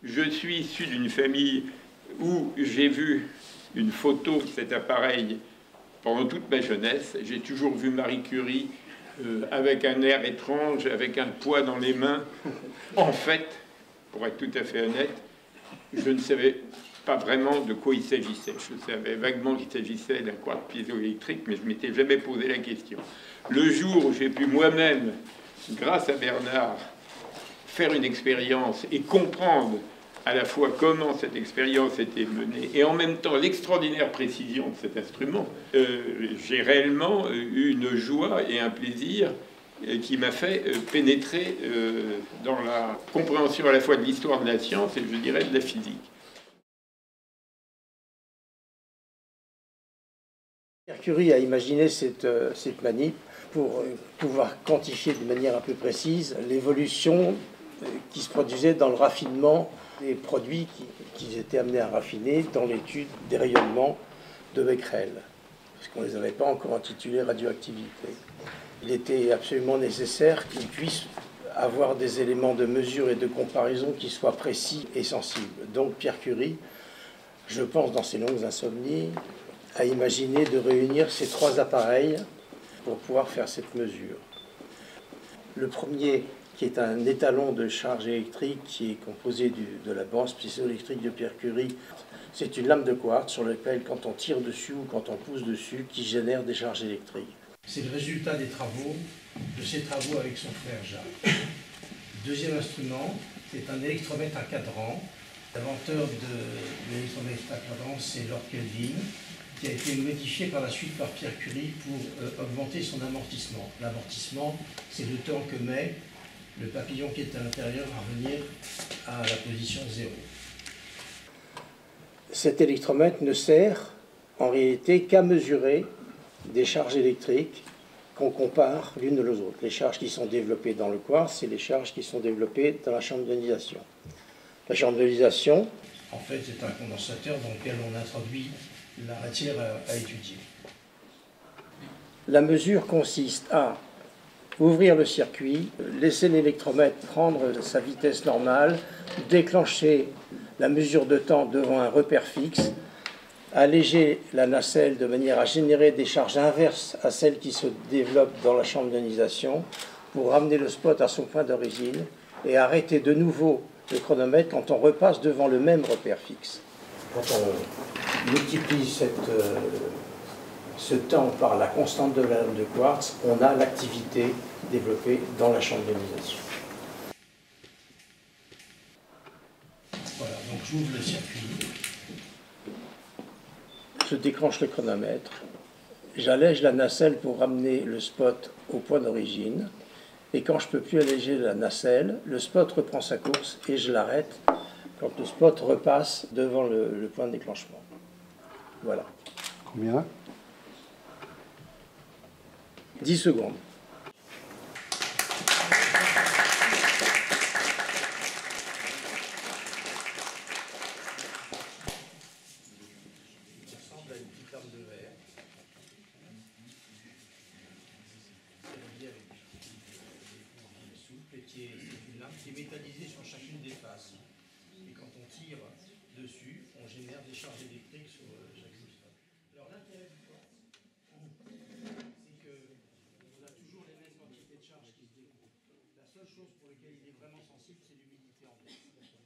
Je suis issu d'une famille où j'ai vu une photo de cet appareil pendant toute ma jeunesse. J'ai toujours vu Marie Curie avec un air étrange, avec un poids dans les mains. En fait, pour être tout à fait honnête, je ne savais pas vraiment de quoi il s'agissait. Je savais vaguement qu'il s'agissait d'un quartz piézoélectrique, mais je ne m'étais jamais posé la question. Le jour où j'ai pu moi-même, grâce à Bernard, faire une expérience et comprendre à la fois comment cette expérience était menée et en même temps l'extraordinaire précision de cet instrument, j'ai réellement eu une joie et un plaisir qui m'a fait pénétrer dans la compréhension à la fois de l'histoire de la science et je dirais de la physique. Pierre Curie a imaginé cette manip pour pouvoir quantifier de manière un peu précise l'évolution qui se produisait dans le raffinement des produits qu'ils étaient amenés à raffiner dans l'étude des rayonnements de Becquerel, parce qu'on ne les avait pas encore intitulés radioactivité. Il était absolument nécessaire qu'ils puissent avoir des éléments de mesure et de comparaison qui soient précis et sensibles. Donc Pierre Curie, je pense dans ses longues insomnies, a imaginé de réunir ces trois appareils pour pouvoir faire cette mesure. Le premier, qui est un étalon de charge électrique qui est composé de la balance piézoélectrique de Pierre Curie, c'est une lame de quartz sur laquelle, quand on tire dessus ou quand on pousse dessus, qui génère des charges électriques. C'est le résultat des travaux, de ses travaux avec son frère Jacques. Deuxième instrument, c'est un électromètre à cadran. L'inventeur de l'électromètre à cadran, c'est Lord Kelvin, qui a été modifié par la suite par Pierre Curie pour augmenter son amortissement. L'amortissement, c'est le temps que met le papillon qui est à l'intérieur à revenir à la position 0. Cet électromètre ne sert en réalité qu'à mesurer des charges électriques qu'on compare l'une aux autres. Les charges qui sont développées dans le quartz et les charges qui sont développées dans la chambre d'ionisation. La chambre d'ionisation, en fait, c'est un condensateur dans lequel on introduit la matière à étudier. La mesure consiste à ouvrir le circuit, laisser l'électromètre prendre sa vitesse normale, déclencher la mesure de temps devant un repère fixe, alléger la nacelle de manière à générer des charges inverses à celles qui se développent dans la chambre d'ionisation pour ramener le spot à son point d'origine et arrêter de nouveau le chronomètre quand on repasse devant le même repère fixe. Quand on multiplie ce temps par la constante de la lame de quartz, on a l'activité développée dans la chambre d'ionisation. Voilà, donc j'ouvre le circuit. Je déclenche le chronomètre. J'allège la nacelle pour ramener le spot au point d'origine. Et quand je ne peux plus alléger la nacelle, le spot reprend sa course et je l'arrête quand le spot repasse devant le point de déclenchement. Voilà. Combien? 10 secondes. Il ressemble à une petite lame de verre. C'est relié avec des souples et qui est une lame qui est métallisée sur chacune des faces. Et quand on tire dessus, on génère des charges électriques sur chaque substrat. Alors l'intérêt du quartz, c'est qu'on a toujours les mêmes quantités de charges qui se découpent. La seule chose pour laquelle il est vraiment sensible, c'est l'humidité ambiante.